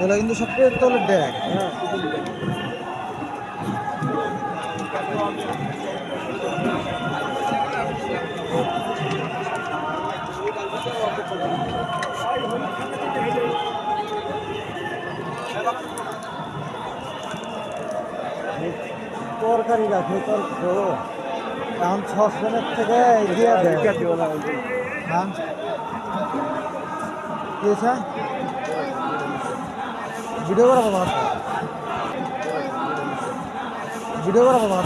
এগুলো কিন্তু সবচেয়ে তলে ড্যাগ। তরকারি রাখে এখন 6 জনের থেকে এগিয়ে দেয়। হ্যাঁ কি হয়েছে? ভিডিও করা বাবা ভিডিও করা বাবা